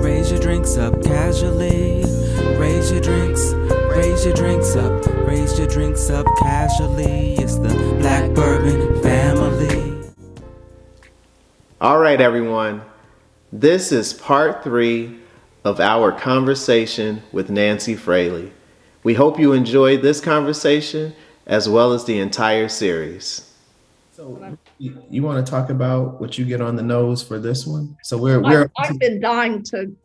Raise your drinks up casually. Raise your drinks up. Raise your drinks up casually. It's the Black Bourbon family. All right, everyone. This is part 3 of our conversation with Nancy Fraley. We hope you enjoyed this conversation as well as the entire series. So you want to talk about what you get on the nose for this one? So I've been dying to.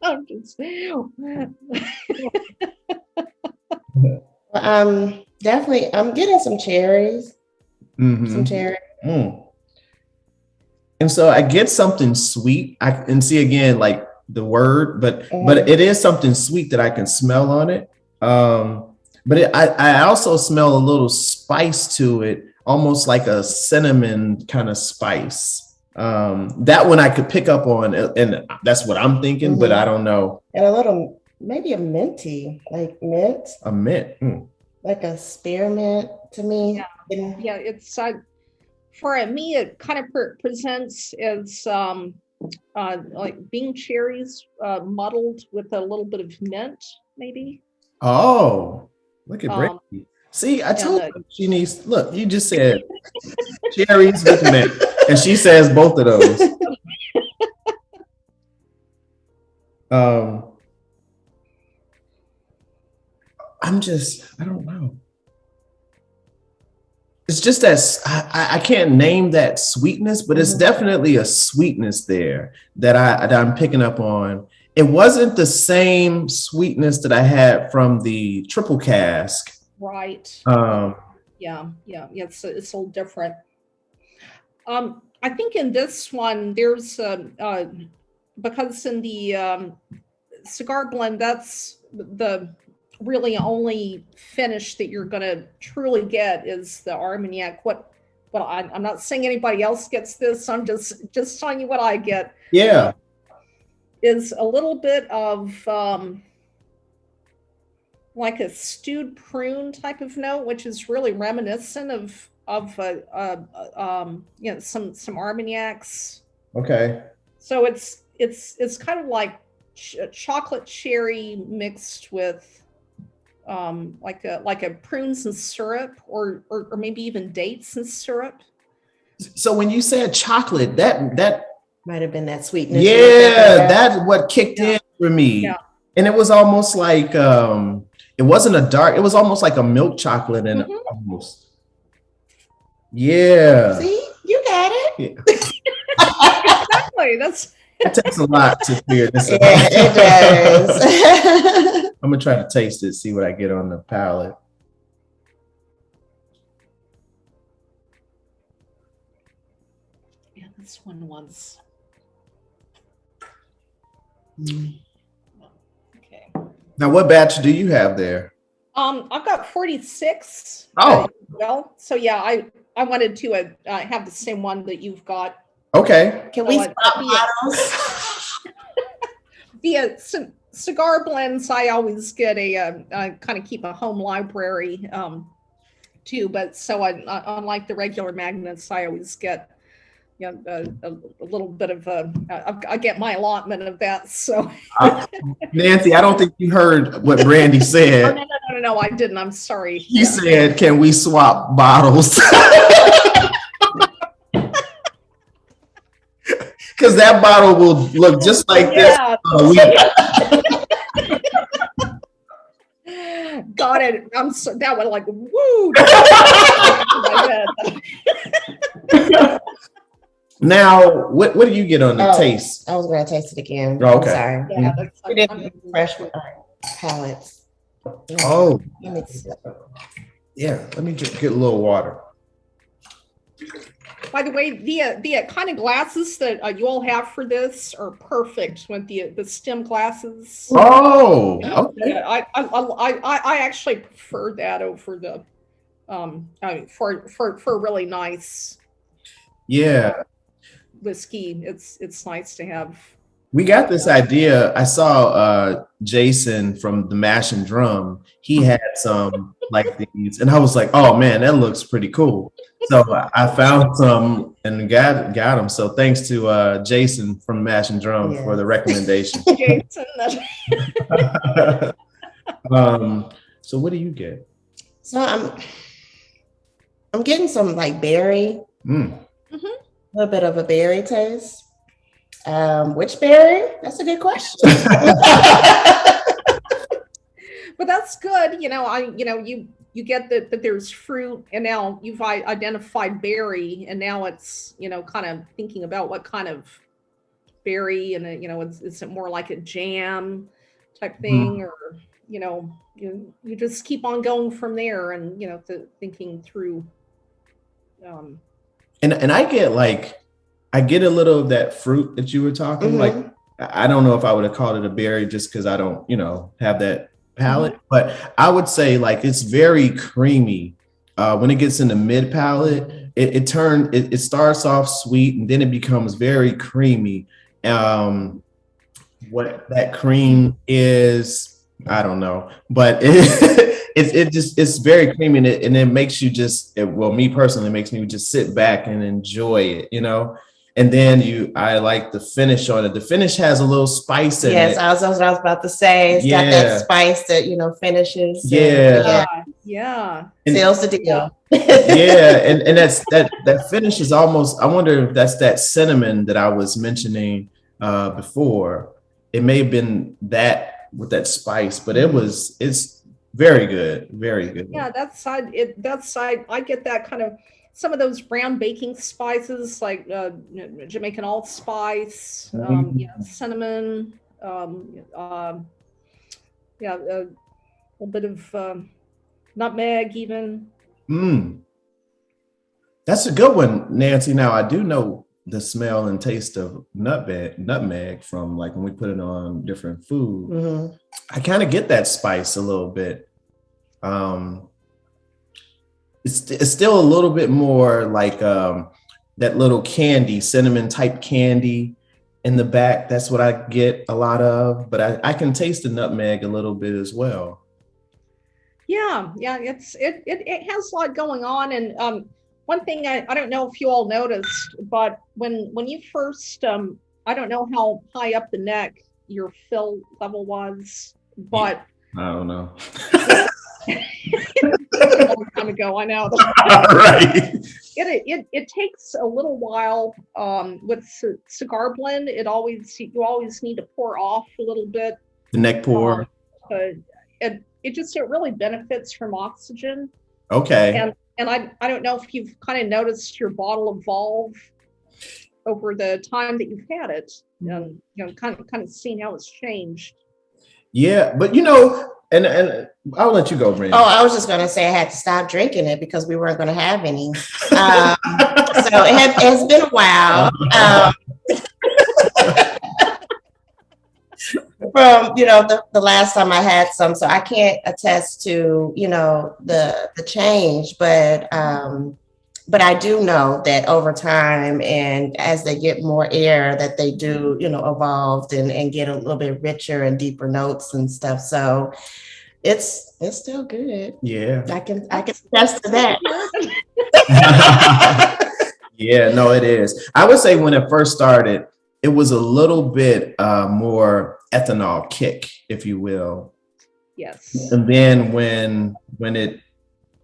I'm just. Definitely. I'm getting some cherries. Mm-hmm. Some cherry. Mm. And so I get something sweet. I can see again, like the word, but it is something sweet that I can smell on it. But I also smell a little spice to it, almost like a cinnamon kind of spice. That one I could pick up on, and that's what I'm thinking, but I don't know. And a little, maybe a minty, like mint. A mint. Mm. Like a spearmint to me. Yeah, it's for me. It kind of presents as like bean cherries muddled with a little bit of mint, maybe. Oh, look at Brandy. See, I told her she needs. Look, you just said cherries with mint, and she says both of those. I don't know. It's just that I can't name that sweetness, but it's definitely a sweetness there that I'm picking up on. It wasn't the same sweetness that I had from the triple cask. Right. Yeah. It's a little different. I think in this one, there's because in the cigar blend, that's the really only finish that you're going to truly get is the Armagnac. I'm not saying anybody else gets this. I'm just telling you what I get. Yeah. Is a little bit of like a stewed prune type of note, which is really reminiscent of some Armagnacs. Okay. So it's kind of like chocolate cherry mixed with like a prunes and syrup, or maybe even dates and syrup. So when you said chocolate, that might have been that sweetness. Yeah, that's what kicked in for me. Yeah. And it was almost like it wasn't a dark, it was almost like a milk chocolate and almost. Yeah. See, you got it. Yeah. Exactly. It takes a lot to figure this out. Yeah, it does. I'm gonna try to taste it, see what I get on the palate. Yeah, this one was. Okay. Now, what batch do you have there? I've got 46. Oh. Well, so yeah, I wanted to have the same one that you've got. Okay. Can we swap bottles? Via cigar blends, I always get I kind of keep a home library too. But so unlike the regular magnets, I always get a little bit of I get my allotment of that. So Nancy, I don't think you heard what Brandy said. Oh, no, I didn't. I'm sorry. He said, "Can we swap bottles?" Because that bottle will look just like this. Got it. That one like woo. Now, what do you get on the taste? I was going to taste it again. Oh, okay. I'm sorry. Yeah, we didn't fresh with our palates. Oh. Yeah. Let me just get a little water. By the way, the kind of glasses that you all have for this are perfect with the stem glasses. Oh, okay. I actually prefer that over the for really nice whiskey. It's nice to have We got this idea. I saw Jason from the Mash and Drum. He had some like these, and I was like, "Oh man, that looks pretty cool." So I found some and got them. So thanks to Jason from Mash and Drum for the recommendation. Jason. So what do you get? So I'm getting some like berry, a little bit of a berry taste. Which berry? That's a good question. But that's good. You get that there's fruit, and now you've identified berry, and now it's, kind of thinking about what kind of berry, and is it more like a jam type thing, or you just keep on going from there, and thinking through. And I get a little of that fruit that you were talking. Like, I don't know if I would have called it a berry just because I don't, have that palate. But I would say like it's very creamy. When it gets in the mid palate, it starts off sweet and then it becomes very creamy. What that cream is, I don't know, but it's very creamy, and it makes you me personally, it makes me just sit back and enjoy it, and then I like the finish on it. The finish has a little spice in it. Yes, that's what I was about to say. It's got that spice that finishes. Yeah. Seals the deal. And that finish is almost, I wonder if that's that cinnamon that I was mentioning before. It may have been that with that spice, but it's very good, very good. Yeah, that side, I get that kind of some of those brown baking spices like Jamaican allspice, cinnamon, a little bit of nutmeg even. That's a good one, Nancy. Now I do know the smell and taste of nutmeg from like when we put it on different food. I kind of get that spice a little bit. It's still a little bit more like that little candy, cinnamon type candy in the back. That's what I get a lot of, but I can taste the nutmeg a little bit as well. Yeah, it has a lot going on. And one thing I don't know if you all noticed, but when you first, I don't know how high up the neck your fill level was, but I don't know. A long time ago, I know. Right. It takes a little while with cigar blend. You always need to pour off a little bit. The neck pour. It really benefits from oxygen. Okay. And I don't know if you've kind of noticed your bottle evolve over the time that you've had it, and kind of seeing how it's changed. Yeah, but and I'll let you go, Randy. Oh, I was just going to say I had to stop drinking it because we weren't going to have any. So it's been a while. From the last time I had some, so I can't attest to the change, but I do know that over time and as they get more air, that they do evolved and get a little bit richer and deeper notes and stuff. So it's still good. Yeah, I can attest to that. Yeah, no, it is. I would say when it first started, it was a little bit more ethanol kick, if you will. Yes. And then when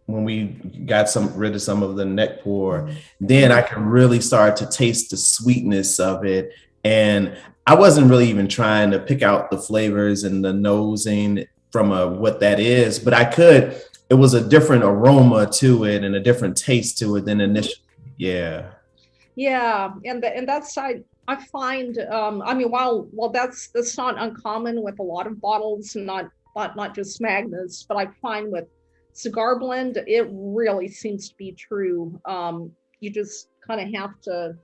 we got rid of some of the neck pour, then I could really start to taste the sweetness of it. And I wasn't really even trying to pick out the flavors and the nosing from what that is, but I could. It was a different aroma to it and a different taste to it than initially. Yeah. Yeah, and that side, I find, while that's not uncommon with a lot of bottles, and not just Magnus, but I find with cigar blend, it really seems to be true. You just kind of have to,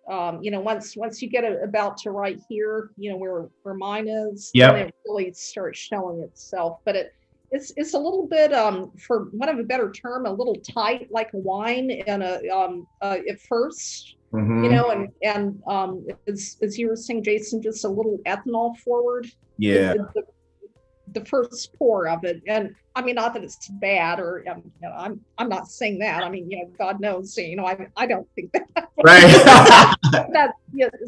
once you get about to right here, where mine is, then it really starts showing itself. But it's a little bit, for want of a better term, a little tight, like a wine, and at first. you know, and as you were saying, Jason, just a little ethanol forward. Yeah. The first pour of it, and I mean, not that it's bad, or you know, I'm not saying that. I mean, you know, God knows, you know, I don't think that. Right. That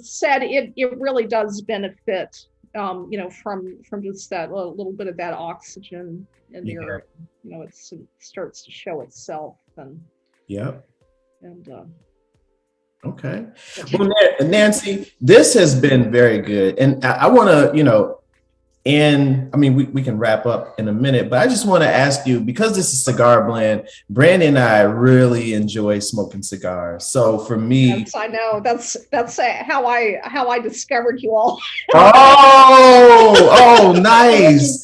said, it really does benefit, you know, from just that little bit of that oxygen in there. You know, it starts to show itself, and Yep. and Okay. Well, Nancy, this has been very good, and I want to, you know. And I mean, we can wrap up in a minute, but I just want to ask you, because this is Cigar Blend, Brandy and I really enjoy smoking cigars. So for me, yes, I know that's how I discovered you all. oh, nice.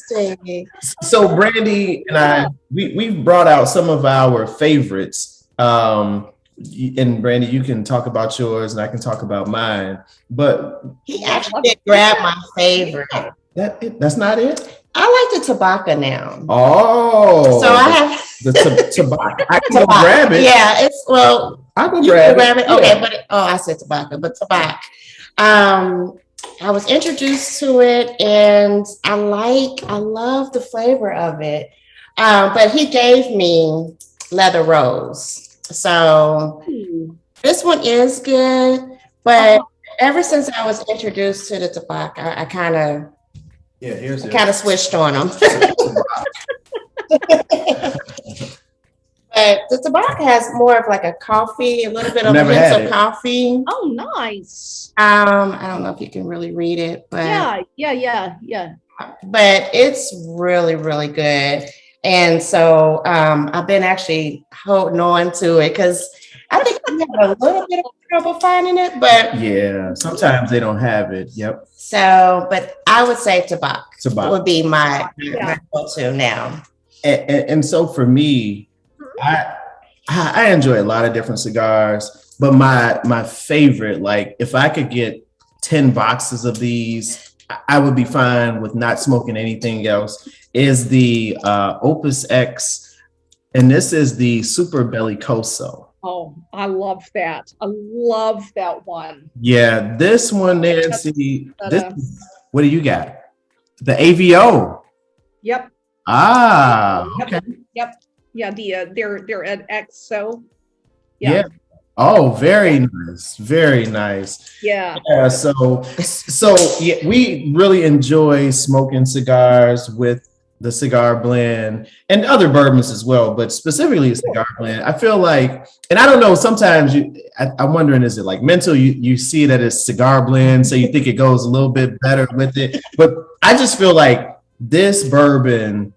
So Brandy and I, we've brought out some of our favorites. And Brandy, you can talk about yours, and I can talk about mine. But he actually did grab my favorite. That's not it? I like the tobacco now. Oh. So I have the tobacco. I can go grab it. Yeah, it's, well, I can grab it. Yeah. Okay, but I said tobacco, but tobacco. I was introduced to it, and I love the flavor of it. But he gave me Leather Rose. So this one is good, but ever since I was introduced to the tobacco, I kind of switched on them. But the tobacco has more of like a coffee, a little bit of hints of coffee. Oh, nice. I don't know if you can really read it, but yeah. But it's really, really good. And so I've been actually holding on to it because I think I have a little bit of trouble finding it, but yeah, sometimes they don't have it. Yep. So, but I would say tobacco would be my go-to now. And so for me, I enjoy a lot of different cigars, but my favorite, like if I could get 10 boxes of these, I would be fine with not smoking anything else, is the Opus X, and this is the Super Bellicoso. Oh, I love that. I love that one. Yeah, this one, Nancy, what do you got? The AVO. Yep. Okay. Yep. Yeah, they're at XO. Yeah. Oh, very nice. Very nice. Yeah. So yeah, we really enjoy smoking cigars with the Cigar Blend and other bourbons as well, but specifically the Cigar Blend. I feel like, and I don't know, sometimes I'm wondering, is it like mental? You see that it's Cigar Blend, so you think it goes a little bit better with it. But I just feel like this bourbon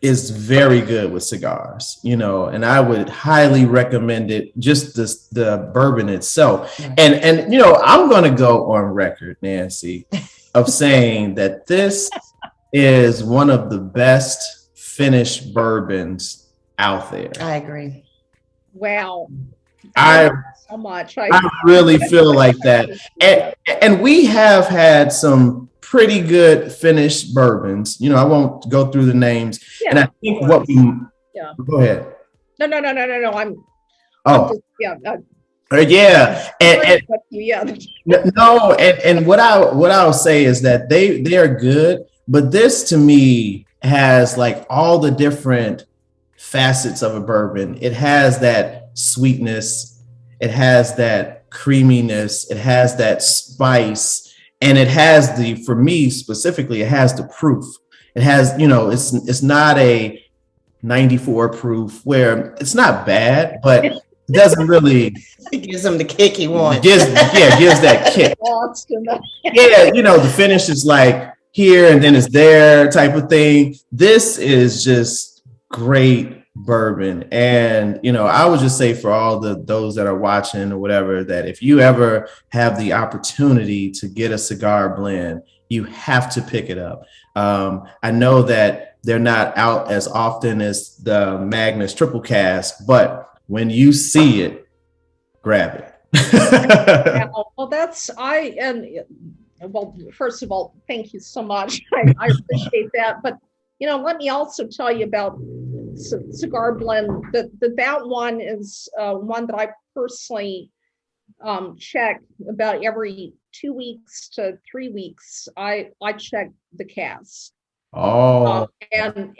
is very good with cigars, you know, and I would highly recommend it, just the bourbon itself. And you know, I'm going to go on record, Nancy, of saying that this is one of the best finished bourbons out there. I agree. Wow. So much. I really feel like that. And we have had some pretty good finished bourbons. You know, I won't go through the names. Yeah, and I think what we go ahead. No. I'm And what I'll say is that they are good, but this to me has like all the different facets of a bourbon. It has that sweetness, it has that creaminess, it has that spice, and it has for me specifically, it has the proof. It has, you know, it's not a 94 proof where it's not bad, but it doesn't really. It gives him the kick he wants. Gives that kick. Yeah, you know, the finish is like here and then it's there type of thing. This is just great bourbon. And, you know, I would just say for all those that are watching or whatever, that if you ever have the opportunity to get a cigar blend, you have to pick it up. I know that they're not out as often as the Magnus Triple Cask, but when you see it, grab it. Well, first of all, thank you so much. I appreciate that. But, you know, let me also tell you about Cigar Blend. That one is one that I personally check about every 2 weeks to 3 weeks. I check the cask. Oh, And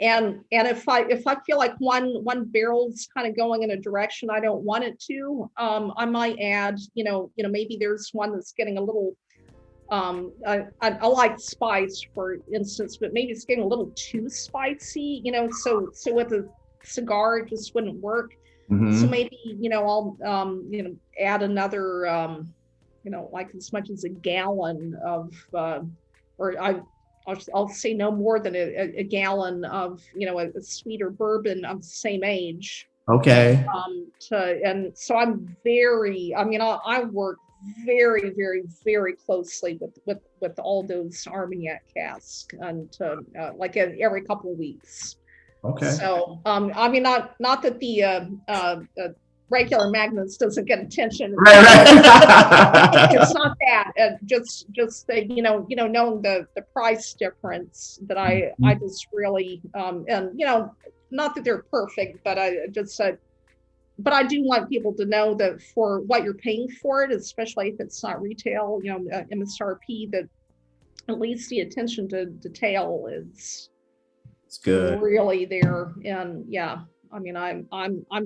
if I feel like one barrel's kind of going in a direction I don't want it to, I might add, maybe there's one that's getting a little, I like spice, for instance, but maybe it's getting a little too spicy, so with a cigar it just wouldn't work. So maybe, I'll add another, like as much as a gallon of, I'll say no more than a gallon of, a sweeter bourbon of the same age. okay. And so I work very, very, very closely with all those Armagnac casks, and like every couple of weeks. Okay. So, not that the regular Magnus doesn't get attention. Right. It's not that. Just knowing the price difference that I just really and not that they're perfect, but but I do want people to know that for what you're paying for it, especially if it's not retail, MSRP, that at least the attention to detail is good. Really there. And yeah, I'm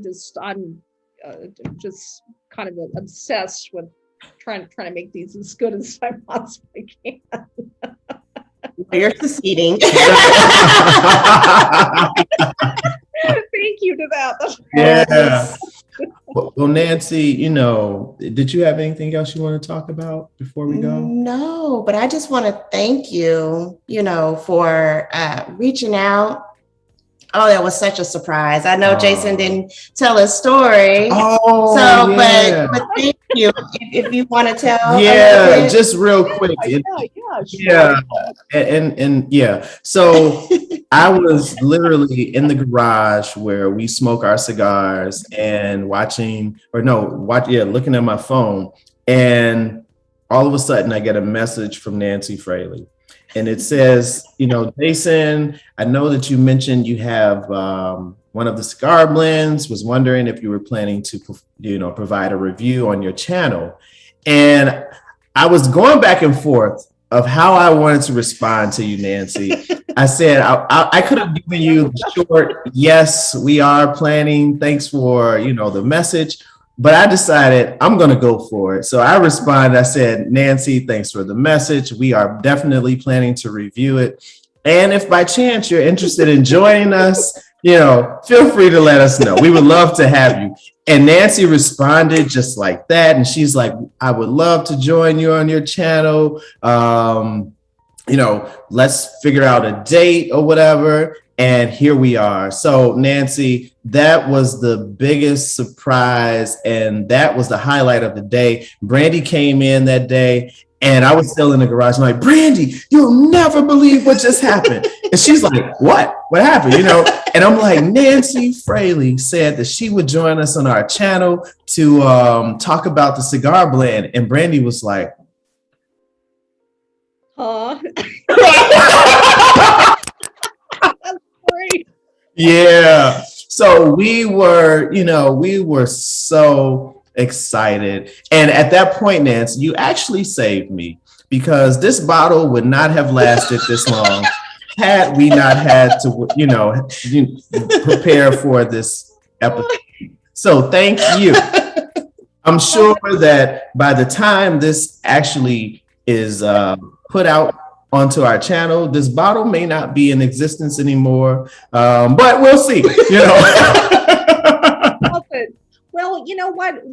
just kind of obsessed with trying to make these as good as I possibly can. You're succeeding. Thank you to that. Yeah. Well, Nancy, did you have anything else you want to talk about before we go? No, but I just want to thank you, for reaching out. Oh, that was such a surprise. I know Jason didn't tell his story. Oh, so, yeah. but thank you. If you want to tell. Yeah, just real quick. Sure. And yeah. So I was literally in the garage where we smoke our cigars and looking at my phone. And all of a sudden I get a message from Nancy Fraley. And it says, Jason, I know that you mentioned you have one of the cigar blends, was wondering if you were planning to, provide a review on your channel. And I was going back and forth of how I wanted to respond to you, Nancy. I said, I could have given you the short, yes, we are planning. Thanks for, the message. But I decided I'm going to go for it. So I responded. I said, Nancy, thanks for the message. We are definitely planning to review it. And if by chance you're interested in joining us, feel free to let us know. We would love to have you. And Nancy responded just like that. And she's like, I would love to join you on your channel. Let's figure out a date or whatever. And here we are. So Nancy, that was the biggest surprise. And that was the highlight of the day. Brandy came in that day and I was still in the garage. I'm like, Brandy, you'll never believe what just happened. And she's like, what happened? And I'm like, Nancy Fraley said that she would join us on our channel to talk about the cigar blend. And Brandy was like, yeah. So we were so excited. And at that point, Nancy, you actually saved me, because this bottle would not have lasted this long had we not had to, prepare for this episode. So thank you. I'm sure that by the time this actually is put out onto our channel, this bottle may not be in existence anymore, but we'll see. Well, you know what?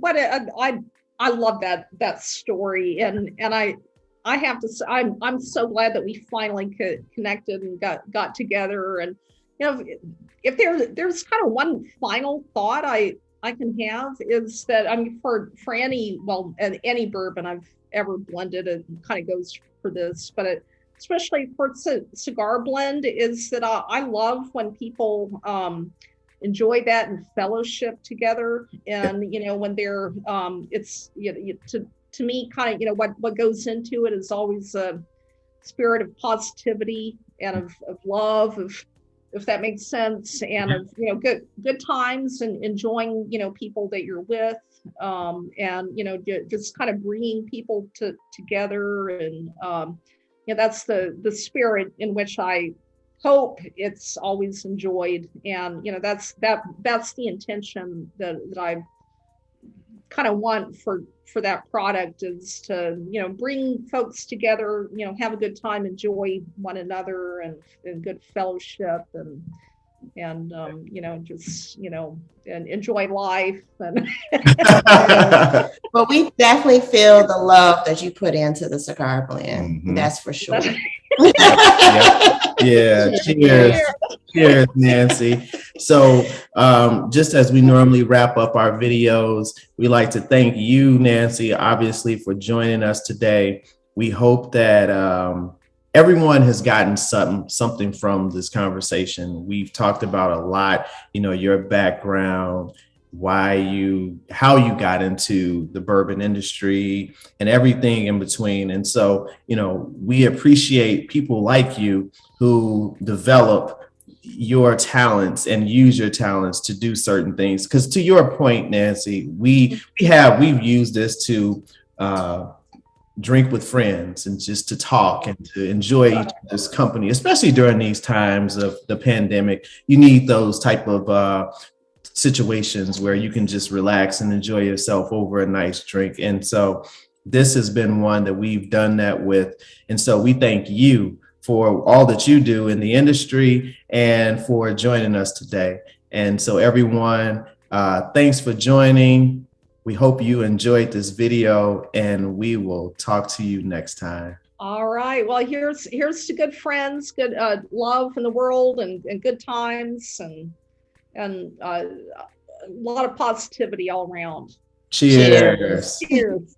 I love that story, and I have to say, I'm so glad that we finally connected and got together. And if there's kind of one final thought I can have, is that for any bourbon I've ever blended, it kind of goes for this, but especially for cigar blend, is that I love when people enjoy that and fellowship together. And when they're it's to me, kind of what goes into it is always a spirit of positivity and of love, if that makes sense, and of good times and enjoying people that you're with. and just kind of bringing people together, and that's the spirit in which I hope it's always enjoyed, and that's the intention that I kind of want for that product, is to bring folks together, have a good time, enjoy one another, and good fellowship, and just and enjoy life. And Well, we definitely feel the love that you put into the cigar blend. Mhm. That's for sure. Yeah. Cheers. Cheers, Nancy. So just as we normally wrap up our videos, we like to thank you, Nancy, obviously, for joining us today. We hope that everyone has gotten something from this conversation. We've talked about a lot, your background, how you got into the bourbon industry, and everything in between. And so, we appreciate people like you who develop your talents and use your talents to do certain things. Because to your point, Nancy, we've used this to drink with friends and just to talk and to enjoy each other's company, especially during these times of the pandemic. You need those type of situations where you can just relax and enjoy yourself over a nice drink. And so this has been one that we've done that with. And so we thank you for all that you do in the industry and for joining us today. And so everyone, thanks for joining. We hope you enjoyed this video, and we will talk to you next time. All right. Well, here's to good friends, good love in the world, and good times, and a lot of positivity all around. Cheers. Cheers.